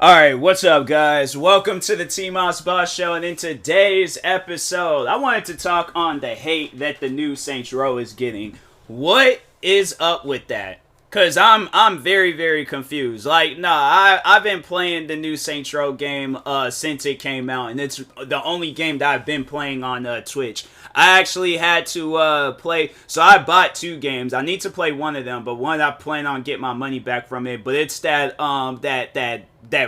Alright, what's up, guys? Welcome to the TMossBoss show, and in today's episode, I wanted to talk on the hate that the new Saints Row is getting. What is up with that? Cause I'm very confused. Like, nah, I've been playing the new Saints Row game since it came out, and it's the only game that I've been playing on Twitch. I actually had to play, so I bought two games. I need to play one of them, but one I plan on getting my money back from it. But it's that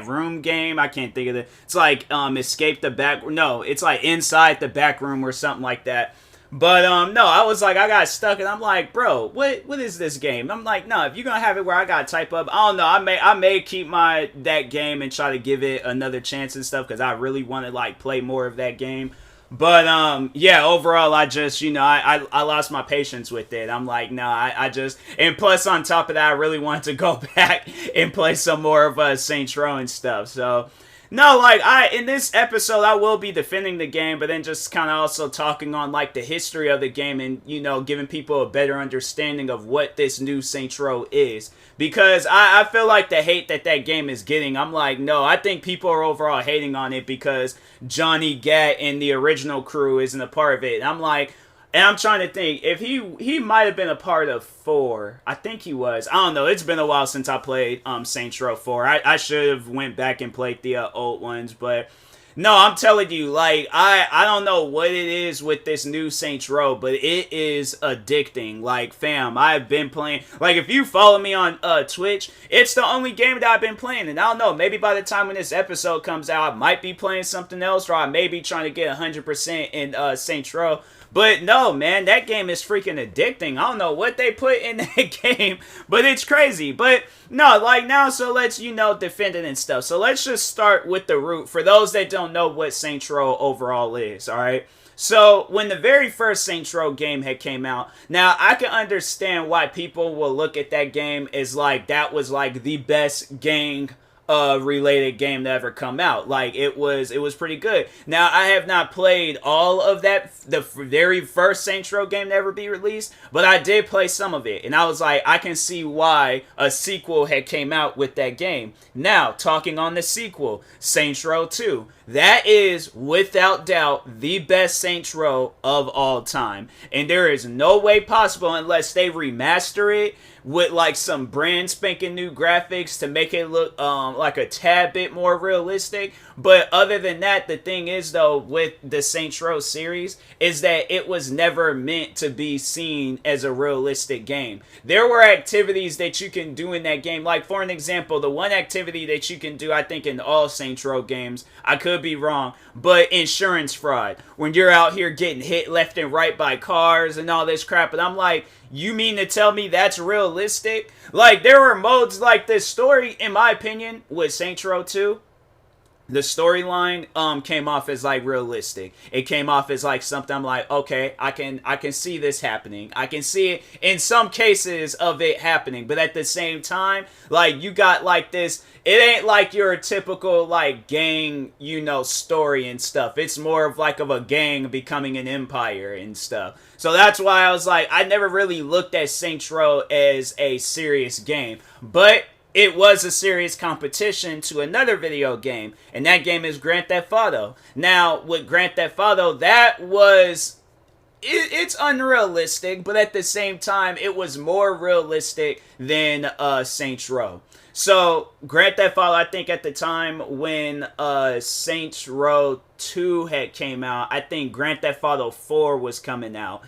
room game. I can't think of it. It's like escape the back. No, it's like inside the back room or something like that. But no, I was like, I got stuck, and I'm like, bro, what is this game? I'm like, no, if you're gonna have it where I gotta type up, I don't know, I may keep that game and try to give it another chance and stuff, because I really want to like play more of that game. But yeah, overall, I just, I lost my patience with it. I'm like, no, I just, and plus on top of that, I really wanted to go back and play some more of Saints Row and stuff. So no, like, in this episode, I will be defending the game, but then just kind of also talking on, like, the history of the game and, giving people a better understanding of what this new Saints Row is. Because I feel like the hate that game is getting, I'm like, no, I think people are overall hating on it because Johnny Gat and the original crew isn't a part of it. And I'm like, and I'm trying to think, if he might have been a part of 4. I think he was. I don't know. It's been a while since I played Saints Row 4. I should have went back and played the old ones, but no, I'm telling you, like, I don't know what it is with this new Saints Row, but it is addicting. Like, fam, I've been playing, like, if you follow me on Twitch, it's the only game that I've been playing, and I don't know, maybe by the time when this episode comes out, I might be playing something else, or I may be trying to get 100% in Saints Row. But no, man, that game is freaking addicting. I don't know what they put in that game, but it's crazy. But no, like now, so let's, defend it and stuff. So let's just start with the root for those that don't know what Saints Row overall is, alright? So, when the very first Saints Row game had came out, now I can understand why people will look at that game as like, that was like the best gang related game to ever come out. Like, it was pretty good. Now, I have not played all of that, the very first Saints Row game to ever be released, but I did play some of it, and I was like, I can see why a sequel had came out with that game. Now, talking on the sequel, Saints Row 2, that is, without doubt, the best Saints Row of all time, and there is no way possible unless they remaster it with like some brand spanking new graphics to make it look like a tad bit more realistic. But other than that, the thing is though with the Saints Row series is that it was never meant to be seen as a realistic game. There were activities that you can do in that game, like for an example, the one activity that you can do, I think in all Saints Row games, I could be wrong, but insurance fraud, when you're out here getting hit left and right by cars and all this crap. And I'm like, you mean to tell me that's realistic? Like, there were modes like this. Story, in my opinion, with Saints Row 2, the storyline came off as like realistic. It came off as like something I'm like, okay, I can see this happening. I can see it in some cases of it happening, but at the same time, like, you got like this, it ain't like your typical like gang, story and stuff. It's more of like of a gang becoming an empire and stuff. So that's why I was like, I never really looked at Saints Row as a serious game, but it was a serious competition to another video game, and that game is Grand Theft Auto. Now, with Grand Theft Auto, it's unrealistic, but at the same time, it was more realistic than Saints Row. So, Grand Theft Auto, I think at the time when Saints Row 2 had came out, I think Grand Theft Auto 4 was coming out.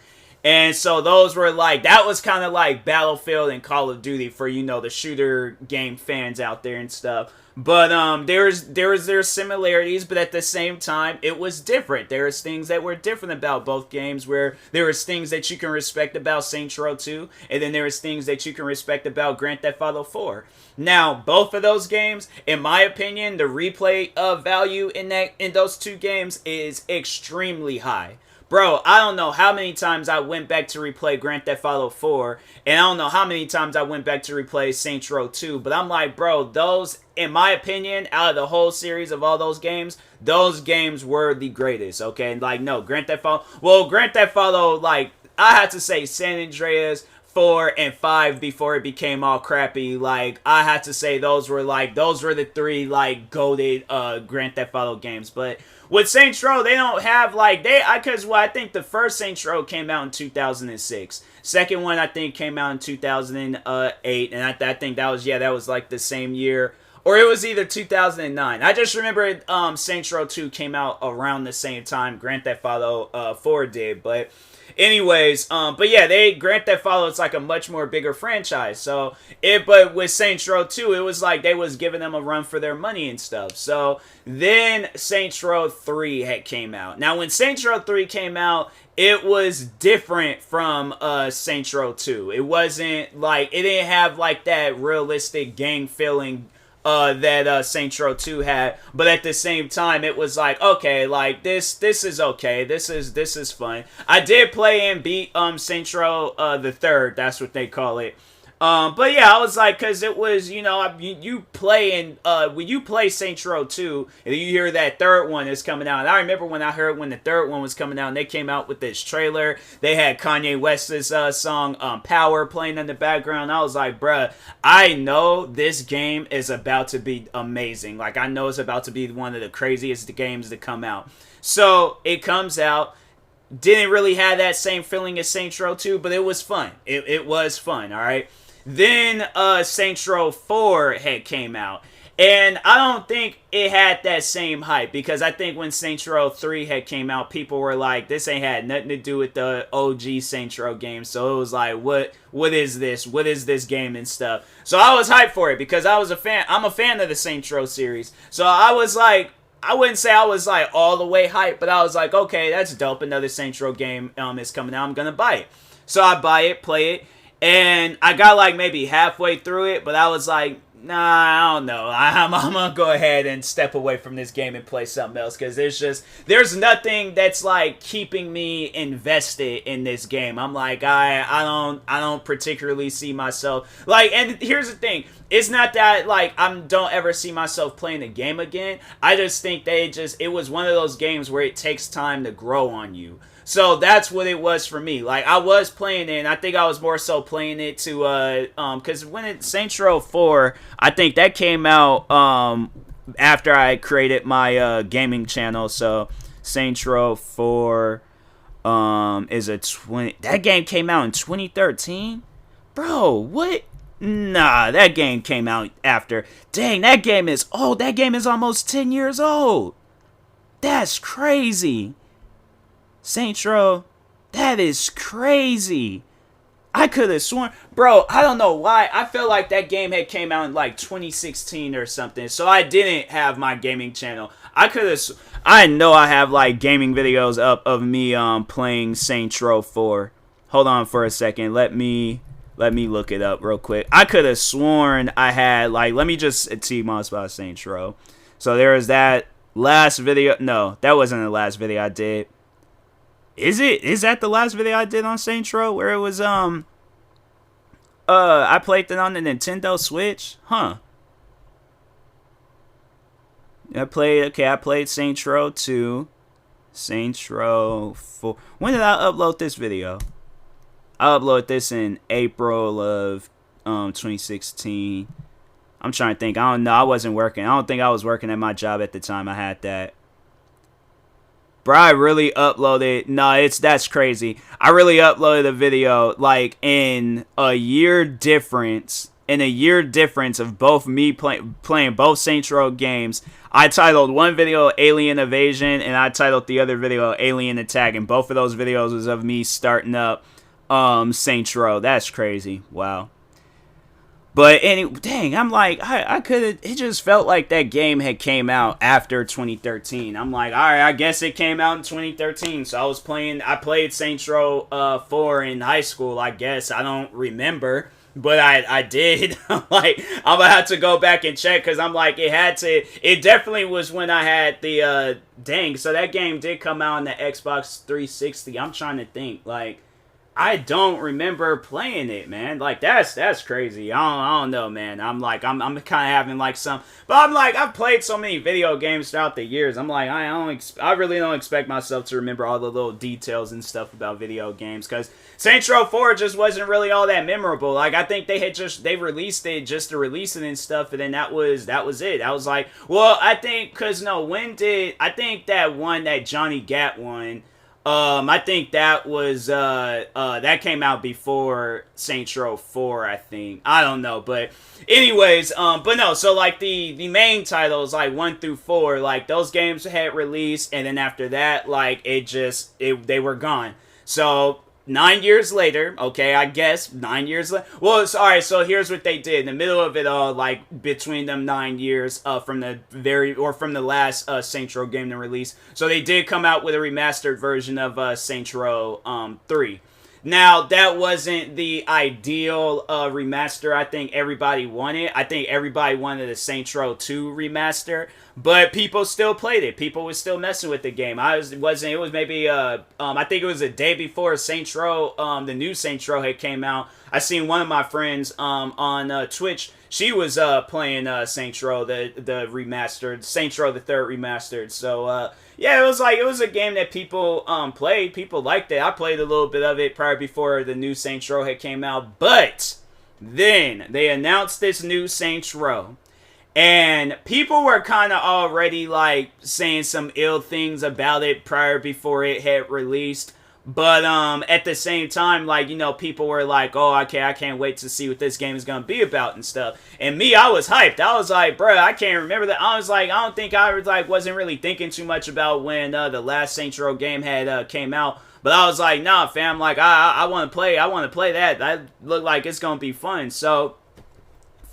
And so those were like, that was kind of like Battlefield and Call of Duty for, the shooter game fans out there and stuff. But there's similarities, but at the same time, it was different. There was things that were different about both games, where there was things that you can respect about Saints Row 2, and then there was things that you can respect about Grand Theft Auto 4. Now, both of those games, in my opinion, the replay value in those two games is extremely high. Bro, I don't know how many times I went back to replay Grand Theft Auto 4, and I don't know how many times I went back to replay Saints Row 2, but I'm like, bro, those, in my opinion, out of the whole series of all those games were the greatest, okay? Like, no, Grand Theft Auto, like, I have to say San Andreas, 4, and 5 before it became all crappy. Like, I had to say those were the 3 like goated Grand Theft Auto games. But with Saints Row, they don't have like I think the first Saints Row came out in 2006. Second one I think came out in 2008, and I think that was like the same year. Or it was either 2009. I just remember Saints Row 2 came out around the same time Grand Theft Auto 4 did. But anyways, but yeah, Grand Theft Auto, it's like a much more bigger franchise. So but with Saints Row 2, it was like they was giving them a run for their money and stuff. So then Saints Row 3 had came out. Now when Saints Row 3 came out, it was different from Saints Row 2. It wasn't like, it didn't have like that realistic gang feeling that Saints Row 2 had, but at the same time it was like, okay, like this is okay, this is fun. I did play and beat Saints Row the third, that's what they call it. But yeah, I was like, because it was, you play and when you play Saints Row 2, and you hear that third one is coming out. And I remember when I heard when the third one was coming out, and they came out with this trailer. They had Kanye West's song Power playing in the background. I was like, bruh, I know this game is about to be amazing. Like, I know it's about to be one of the craziest games to come out. So it comes out. Didn't really have that same feeling as Saints Row 2, but it was fun. It was fun, all right? Then Saints Row 4 had came out. And I don't think it had that same hype, because I think when Saints Row 3 had came out, people were like, this ain't had nothing to do with the OG Saints Row game. So it was like, what is this? What is this game and stuff? So I was hyped for it because I was a fan. I'm a fan of the Saints Row series. So I was like, I wouldn't say I was like all the way hyped, but I was like, okay, that's dope. Another Saints Row game is coming out. I'm going to buy it. So I buy it, play it. And I got like maybe halfway through it, but I was like, nah, I don't know. I'm going to go ahead and step away from this game and play something else, because there's nothing that's like keeping me invested in this game. I'm like, I don't particularly see myself like, and here's the thing. It's not that like I don't ever see myself playing the game again. I just think it was one of those games where it takes time to grow on you. So that's what it was for me. Like, I was playing it, and I think I was more so playing it to, because when Saints Row 4, I think that came out, after I created my, gaming channel. So, Saints Row 4, that game came out in 2013? Bro, what? Nah, that game came out after. Dang, that game is old. That game is almost 10 years old. That's crazy. Saints Row, that is crazy. I could have sworn, bro, I don't know why. I feel like that game had came out in like 2016 or something. So I didn't have my gaming channel. I know I have like gaming videos up of me playing Saints Row 4. Hold on for a second. Let me look it up real quick. I could have sworn I had like, let me just TMossBoss Saints Row. So there was that last video. No, that wasn't the last video I did. Is that the last video I did on Saints Row, where it was I played it on the Nintendo Switch? Huh. I played Saints Row 2, Saints Row 4. When did I upload this video? I uploaded this in April of 2016. I'm trying to think. I don't know. I wasn't working. I don't think I was working at my job at the time I had that. Bro, I really uploaded. No, that's crazy. I really uploaded a video like in a year difference. In a year difference of both me playing both Saints Row games. I titled one video Alien Invasion, and I titled the other video Alien Attack. And both of those videos was of me starting up Saints Row. That's crazy. Wow. But dang, I'm like, I could have, it just felt like that game had came out after 2013. I'm like, all right, I guess it came out in 2013. So I played Saints Row 4 in high school, I guess. I don't remember, but I did. Like, I'm going to have to go back and check, because I'm like, it definitely was when I had so that game did come out on the Xbox 360. I'm trying to think, like, I don't remember playing it, man. Like that's crazy. I don't know, man. I'm kind of having like some, but I'm like I've played so many video games throughout the years. I'm like I really don't expect myself to remember all the little details and stuff about video games because Saints Row 4 just wasn't really all that memorable. Like I think they released it just to release it and stuff, and then that was it. I was like, well, I think because no, I think that one that Johnny Gat won. I think that was that came out before Saints Row 4, I think. I don't know, but anyways, but no, so like the main titles like 1 through 4, like those games had released, and then after that, like they were gone. So 9 years later, okay, I guess 9 years later. Well, it's all right. So here's what they did in the middle of it all, like between them 9 years, from the last Saints Row game to release. So they did come out with a remastered version of Saints Row 3. Now, that wasn't the ideal remaster I think everybody wanted. I think everybody wanted a Saints Row 2 remaster, but people still played it. People were still messing with the game. It was maybe, I think it was a day before Saints Row, the new Saints Row had came out. I seen one of my friends on Twitch. She was playing Saints Row, the remastered, Saints Row the Third remastered. So, yeah, it was a game that people played. People liked it. I played a little bit of it prior before the new Saints Row had came out. But then they announced this new Saints Row. And people were kind of already like saying some ill things about it prior before it had released. But at the same time, like, you know, people were like, oh, okay, I can't wait to see what this game is going to be about and stuff. And me, I was hyped. I was like, bro, I can't remember that. I was like, I don't think I was like, wasn't really thinking too much about when the last Saints Row game had came out. But I was like, nah, fam, like, I want to play. I want to play that. That looked like it's going to be fun. So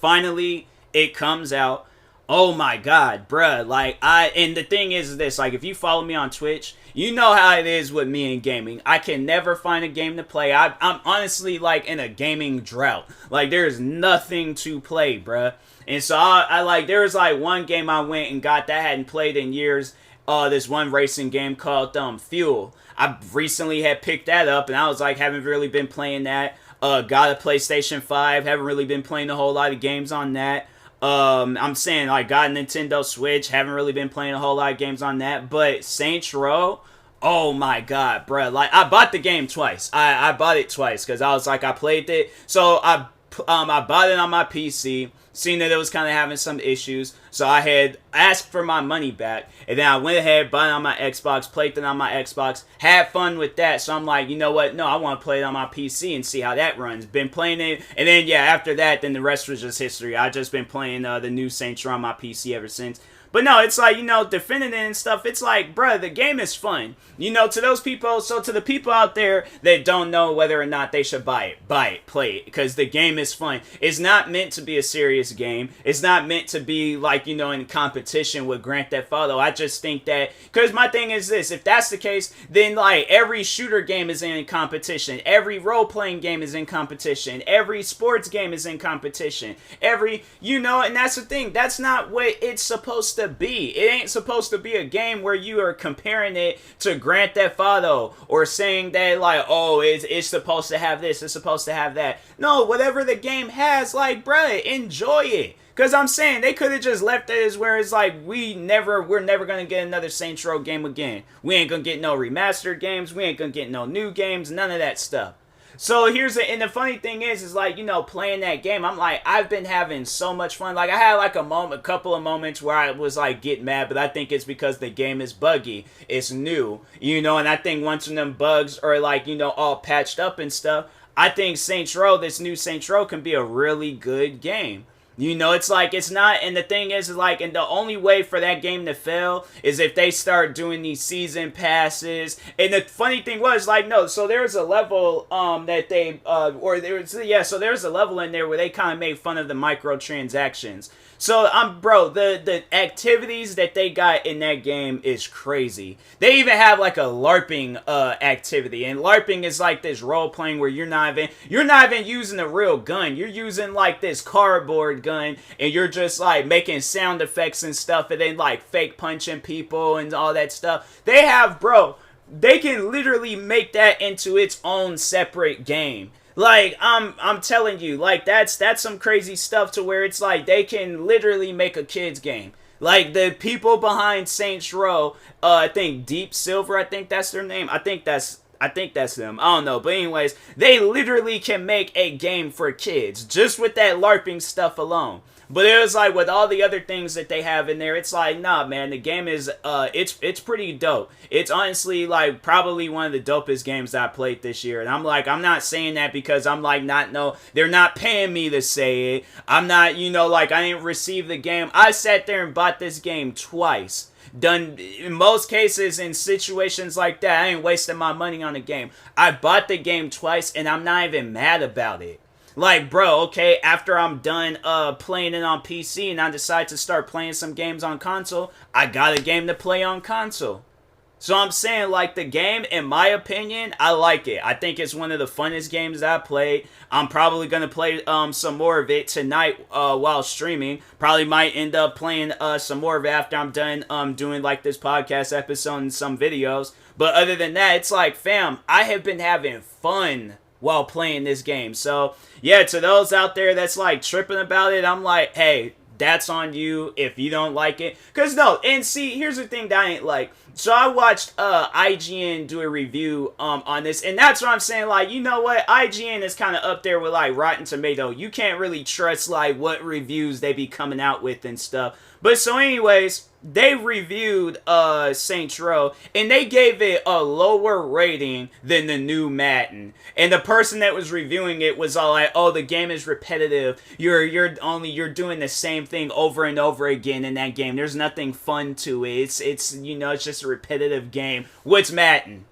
finally, it comes out. Oh my god, bruh. Like, and the thing is this, like, if you follow me on Twitch, you know how it is with me and gaming. I can never find a game to play. I'm honestly, like, in a gaming drought. Like, there's nothing to play, bruh. And so, I like, there was, like, one game I went and got that I hadn't played in years. This one racing game called, Fuel. I recently had picked that up, and I was, like, haven't really been playing that. Got a PlayStation 5. Haven't really been playing a whole lot of games on that. I'm saying, like, got a Nintendo Switch, haven't really been playing a whole lot of games on that, but Saints Row, oh my god, bruh, like, I bought the game twice. I bought it twice, because I was like, I played it, so I bought it on my PC, seen that it was kind of having some issues, so I had asked for my money back, and then I went ahead, bought it on my Xbox, played it on my Xbox, had fun with that, so I'm like, you know what, no, I want to play it on my PC and see how that runs. Been playing it, and then, yeah, after that, then the rest was just history. I just been playing the new Saints Row on my PC ever since. But no, it's like, you know, defending it and stuff, it's like, bruh, the game is fun. You know, to those people, so to the people out there that don't know whether or not they should buy it, play it, because the game is fun. It's not meant to be a serious game. It's not meant to be, like, you know, in competition with Grand Theft Auto. I just think that, because my thing is this, if that's the case, then, like, every shooter game is in competition. Every role-playing game is in competition. Every sports game is in competition. You know, and that's the thing. That's not what it's supposed to be. It ain't supposed to be a game where you are comparing it to Grand Theft Auto or saying that, like, oh, it's supposed to have this, it's supposed to have that. No, whatever the game has, like, bruh, enjoy it. Because I'm saying they could have just left it as where it's like we're never going to get another Saints Row game again. We ain't going to get no remastered games. We ain't going to get no new games. None of that stuff. So and the funny thing is like, you know, playing that game, I'm like, I've been having so much fun. Like, I had like a couple of moments where I was like getting mad, but I think it's because the game is buggy. It's new, you know, and I think once them bugs are like, you know, all patched up and stuff, I think Saints Row, this new Saints Row, can be a really good game. You know, it's like, it's not, and the thing is like, and the only way for that game to fail is if they start doing these season passes. And the funny thing was, like, no, so there's a level that they, so there's a level in there where they kind of made fun of the microtransactions. So, bro, the activities that they got in that game is crazy. They even have like a LARPing activity, and LARPing is like this role playing where you're not even using a real gun. You're using like this cardboard gun, and you're just like making sound effects and stuff, and then like fake punching people and all that stuff. They have, bro. they can literally make that into its own separate game. Like, I'm telling you, like, that's some crazy stuff to where it's like they can literally make a kid's game. Like, the people behind Saints Row, I think Deep Silver, I think that's their name. I think that's them. I don't know. But anyways, they literally can make a game for kids just with that LARPing stuff alone. But it was like with all the other things that they have in there, it's like, nah, man, the game is, it's pretty dope. It's honestly like probably one of the dopest games that I played this year. And I'm like, I'm not saying that because I'm like, they're not paying me to say it. I'm not, like I didn't receive the game. I sat there and bought this game twice. Done in most cases in situations like that, I ain't wasting my money on a game. I bought the game twice and I'm not even mad about it. Like, bro, okay, after I'm done playing it on PC and I decide to start playing some games on console, I got a game to play on console. So I'm saying, like, the game, in my opinion, I like it. I think it's one of the funnest games that I played. I'm probably going to play some more of it tonight while streaming. Probably might end up playing some more of it after I'm done doing, like, this podcast episode and some videos. But other than that, it's like, fam, I have been having fun while playing this game. So, yeah, to those out there that's, like, tripping about it, I'm like, hey, that's on you if you don't like it. Because, no, and see, here's the thing that I ain't like. So I watched IGN do a review on this, and that's what I'm saying, like, you know what, IGN is kind of up there with, like, Rotten Tomato. You can't really trust, like, what reviews they be coming out with and stuff. But so anyways, they reviewed Saints Row, and they gave it a lower rating than the new Madden. And the person that was reviewing it was all like, oh, the game is repetitive. You're doing the same thing over and over again in that game. There's nothing fun to it. It's just a repetitive game. What's Madden?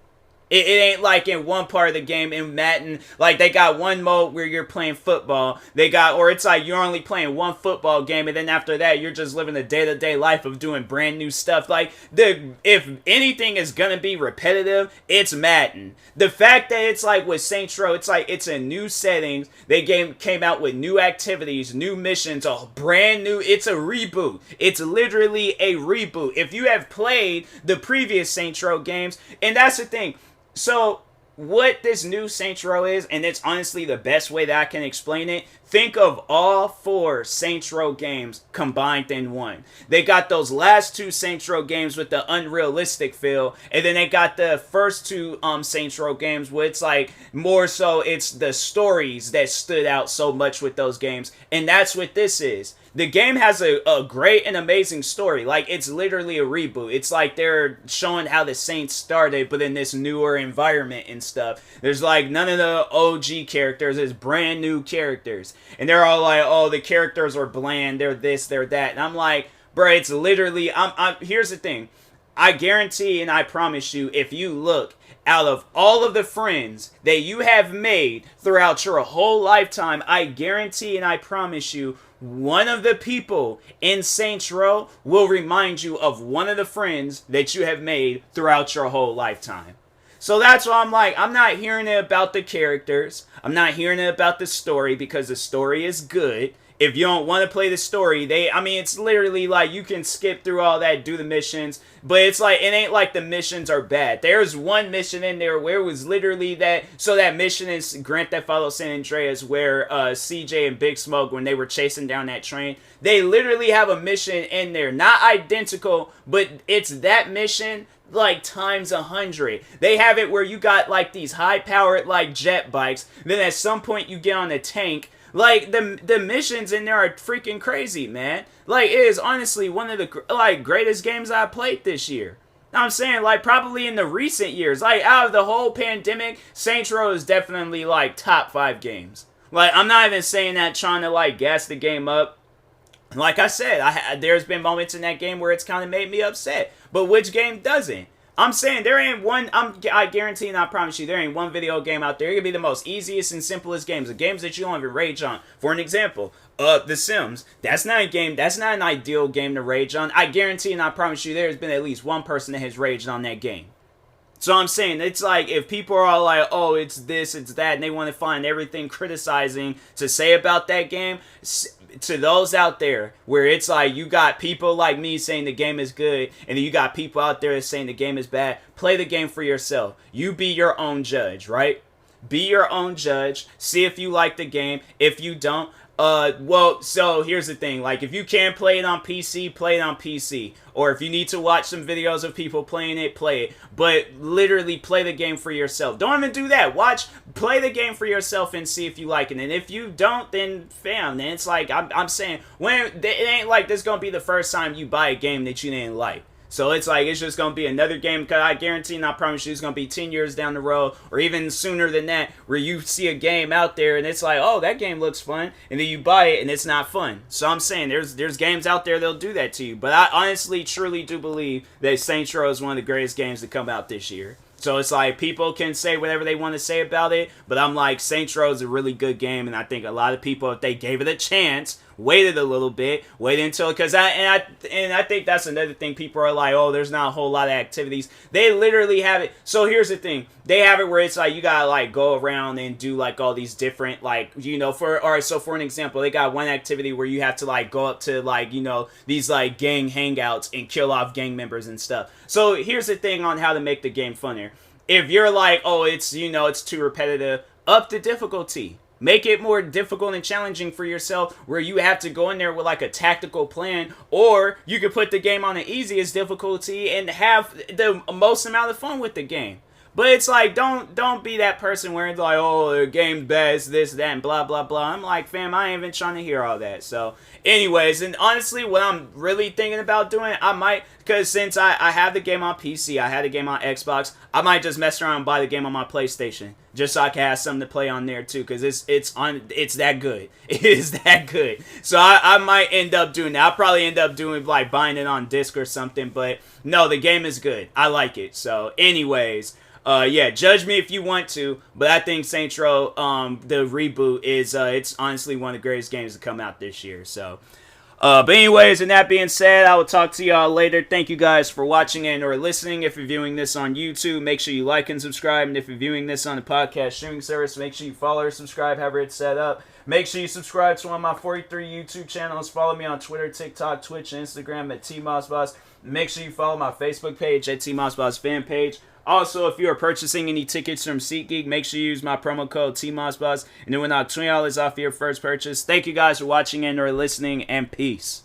It ain't like in one part of the game in Madden, like they got one mode where you're playing football. Or it's like you're only playing one football game, and then after that you're just living the day-to-day life of doing brand new stuff. Like, if anything is gonna be repetitive, it's Madden. The fact that it's like with Saints Row, it's like it's a new settings. They came out with new activities, new missions, a brand new. It's a reboot. It's literally a reboot. If you have played the previous Saints Row games, and that's the thing. So, what this new Saints Row is, and it's honestly the best way that I can explain it, think of all 4 Saints Row games combined in one. They got those last 2 Saints Row games with the unrealistic feel, and then they got the first 2 Saints Row games where it's like, more so it's the stories that stood out so much with those games, and that's what this is. The game has a great and amazing story. Like, it's literally a reboot. It's like they're showing how the Saints started, but in this newer environment and stuff. There's like none of the OG characters. It's brand new characters. And they're all like, oh, the characters are bland. They're this, they're that. And I'm like, bro, it's literally, here's the thing. I guarantee and I promise you, if you look, out of all of the friends that you have made throughout your whole lifetime, I guarantee and I promise you, one of the people in Saints Row will remind you of one of the friends that you have made throughout your whole lifetime. So that's why I'm like, I'm not hearing it about the characters. I'm not hearing it about the story because the story is good. If you don't want to play the story, it's literally like you can skip through all that, do the missions, but it's like, it ain't like the missions are bad. There's one mission in there where it was literally that mission is Grand Theft Auto San Andreas where CJ and Big Smoke, when they were chasing down that train, they literally have a mission in there, not identical, but it's that mission like times 100. They have it where you got like these high powered like jet bikes, then at some point you get on a tank. Like, the missions in there are freaking crazy, man. Like, it is honestly one of the, like, greatest games I played this year. I'm saying, like, probably in the recent years. Like, out of the whole pandemic, Saints Row is definitely, like, top 5 games. Like, I'm not even saying that trying to, like, gas the game up. Like I said, there's been moments in that game where it's kind of made me upset. But which game doesn't? I'm saying there ain't one, I guarantee and I promise you, there ain't one video game out there. It could be the most easiest and simplest games. The games that you don't even rage on. For an example, The Sims. That's not a game, that's not an ideal game to rage on. I guarantee and I promise you there's been at least one person that has raged on that game. So I'm saying, it's like, if people are all like, oh, it's this, it's that, and they want to find everything criticizing to say about that game, to those out there where it's like you got people like me saying the game is good, and then you got people out there saying the game is bad, play the game for yourself. You be your own judge, right? Be your own judge. See if you like the game. If you don't, well, so here's the thing. Like, if you can play it on PC, play it on PC. Or if you need to watch some videos of people playing it, play it. But literally play the game for yourself. Don't even do that. Play the game for yourself and see if you like it. And if you don't, then fam, then it's like, I'm saying, it ain't like this gonna be the first time you buy a game that you didn't like. So it's like, it's just going to be another game, because I guarantee and I promise you it's going to be 10 years down the road, or even sooner than that, where you see a game out there and it's like, oh, that game looks fun, and then you buy it and it's not fun. So I'm saying there's games out there that'll do that to you. But I honestly, truly do believe that Saints Row is one of the greatest games to come out this year. So it's like, people can say whatever they want to say about it, but I'm like, Saints Row is a really good game, and I think a lot of people, if they gave it a chance, waited a little bit, waited until, because I think that's another thing. People are like, oh, there's not a whole lot of activities. They literally have it. So here's the thing. They have it where it's like, you gotta like go around and do like all these different, like, you know, for an example, they got one activity where you have to like go up to like, you know, these like gang hangouts and kill off gang members and stuff. So here's the thing on how to make the game funnier. If you're like, oh, it's, you know, it's too repetitive, up the difficulty. Make it more difficult and challenging for yourself, where you have to go in there with like a tactical plan, or you could put the game on the easiest difficulty and have the most amount of fun with the game. But it's like, don't be that person where it's like, oh, the game's bad, it's this, that, and blah, blah, blah. I'm like, fam, I ain't even trying to hear all that. So, anyways, and honestly, what I'm really thinking about doing, I might, because since I have the game on PC, I had the game on Xbox, I might just mess around and buy the game on my PlayStation, just so I can have something to play on there too, because it's that good. It is that good. So I might end up doing that. I'll probably end up doing, like, buying it on disc or something, but no, the game is good. I like it. So, anyways, yeah, judge me if you want to, but I think Saints Row, the reboot is, it's honestly one of the greatest games to come out this year. So, but anyways, and that being said, I will talk to y'all later. Thank you guys for watching and or listening. If you're viewing this on YouTube, make sure you like and subscribe. And if you're viewing this on the podcast streaming service, make sure you follow or subscribe, however it's set up. Make sure you subscribe to one of my 43 YouTube channels. Follow me on Twitter, TikTok, Twitch, and Instagram at TMossBoss. Make sure you follow my Facebook page at TMossBoss fan page. Also, if you are purchasing any tickets from SeatGeek, make sure you use my promo code TMossBoss, and then we'll knock $20 off your first purchase. Thank you guys for watching and or listening, and peace.